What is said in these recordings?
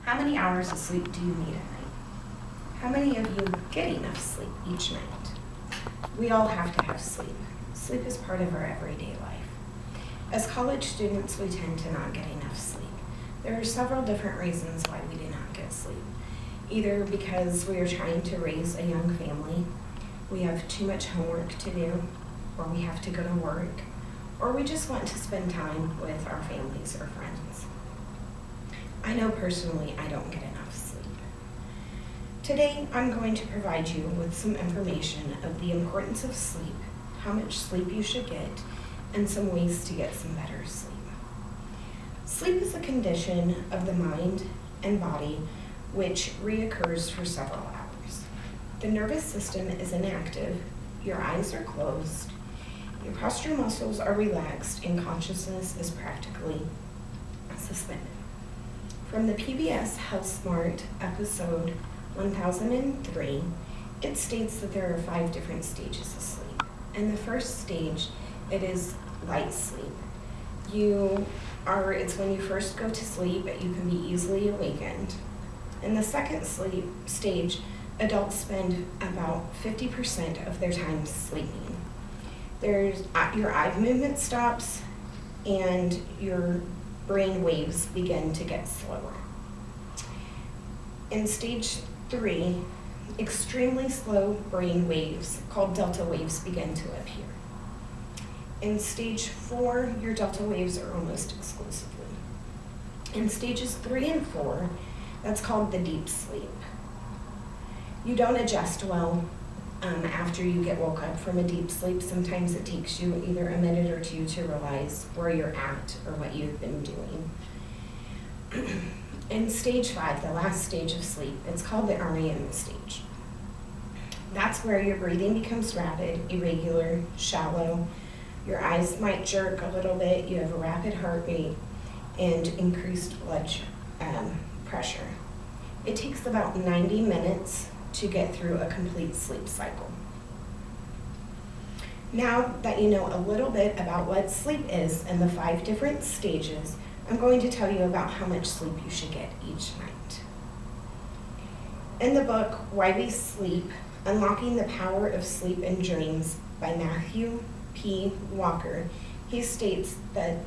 How many hours of sleep do you need at night? How many of you get enough sleep each night? We all have to have sleep. Sleep is part of our everyday life. As college students, we tend to not get enough sleep. There are several different reasons why we do not get sleep. Either because we are trying to raise a young family, we have too much homework to do, or we have to go to work, or we just want to spend time with our families or friends. I know personally I don't get enough sleep. Today, I'm going to provide you with some information of the importance of sleep, how much sleep you should get, and some ways to get some better sleep. Sleep is a condition of the mind and body which reoccurs for several hours. The nervous system is inactive, your eyes are closed, your postural muscles are relaxed, and consciousness is practically suspended. From the PBS HealthSmart episode 1003, it states that there are 5 different stages of sleep. In the first stage, it is light sleep. It's when you first go to sleep, but you can be easily awakened. In the second sleep stage, adults spend about 50% of their time sleeping. Your eye movement stops and your brain waves begin to get slower. In stage 3, extremely slow brain waves called delta waves begin to appear. In stage 4, your delta waves are almost exclusively. In stages 3 and 4, that's called the deep sleep. You don't adjust well after you get woke up from a deep sleep. Sometimes it takes you either a minute or 2 to realize where you're at or what you've been doing. In stage 5, the last stage of sleep, it's called the REM stage. That's where your breathing becomes rapid, irregular, shallow. Your eyes might jerk a little bit, you have a rapid heart rate, and increased blood pressure. It takes about 90 minutes to get through a complete sleep cycle. Now that you know a little bit about what sleep is and the 5 different stages, I'm going to tell you about how much sleep you should get each night. In the book, Why We Sleep, Unlocking the Power of Sleep and Dreams by Matthew P. Walker, he states that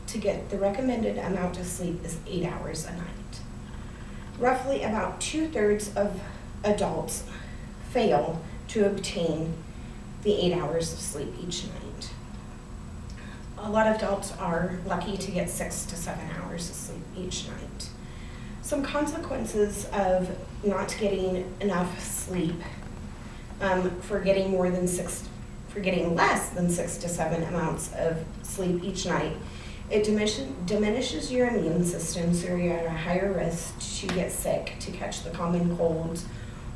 to get the recommended amount of sleep is 8 hours a night. Roughly about 2/3 of adults fail to obtain the 8 hours of sleep each night. A lot of adults are lucky to get 6 to 7 hours of sleep each night. Some consequences of not getting enough sleep for getting less than 6 to 7 amounts of sleep each night, it diminishes your immune system, so you're at a higher risk to get sick, to catch the common colds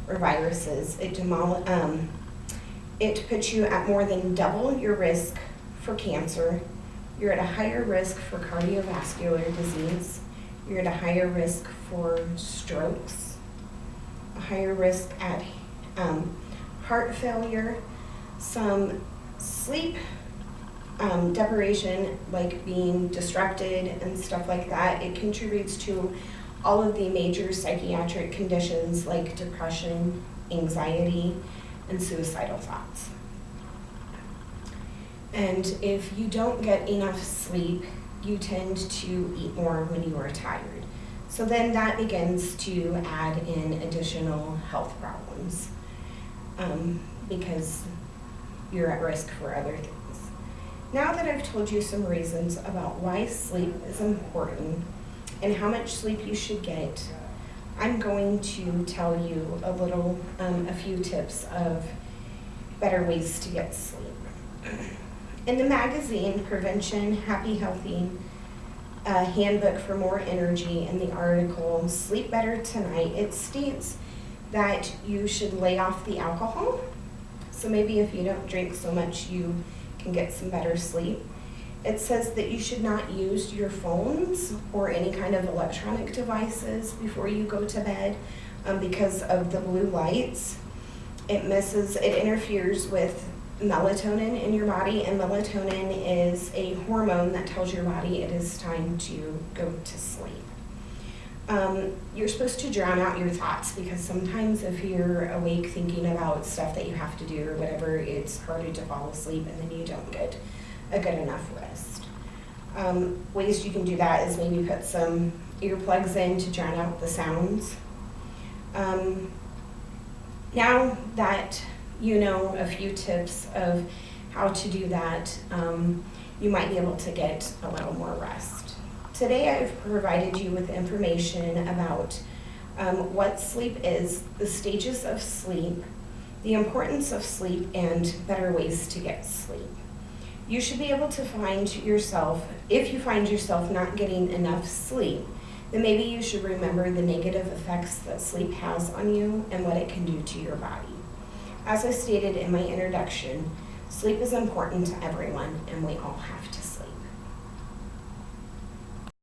or viruses. It puts you at more than double your risk for cancer. You're at a higher risk for cardiovascular disease. You're at a higher risk for strokes, a higher risk at heart failure, some sleep deprivation, like being distracted and stuff like that. It contributes to all of the major psychiatric conditions like depression, anxiety, and suicidal thoughts. And if you don't get enough sleep, you tend to eat more when you are tired. So then that begins to add in additional health problems because you're at risk for other things. Now that I've told you some reasons about why sleep is important and how much sleep you should get, I'm going to tell you a few tips of better ways to get sleep. In the magazine, Prevention, Happy, Healthy, Handbook for More Energy, and the article, Sleep Better Tonight, it states that you should lay off the alcohol. So maybe if you don't drink so much, you can get some better sleep. It says that you should not use your phones or any kind of electronic devices before you go to bed because of the blue lights. It interferes with melatonin in your body, and melatonin is a hormone that tells your body it is time to go to sleep. You're supposed to drown out your thoughts, because sometimes if you're awake thinking about stuff that you have to do or whatever, it's harder to fall asleep and then you don't get a good enough rest. Ways you can do that is maybe put some earplugs in to drown out the sounds. Now that you know a few tips of how to do that, you might be able to get a little more rest. Today I've provided you with information about what sleep is, the stages of sleep, the importance of sleep, and better ways to get sleep. You should be able to find yourself, if you find yourself not getting enough sleep, then maybe you should remember the negative effects that sleep has on you and what it can do to your body. As I stated in my introduction, sleep is important to everyone, and we all have to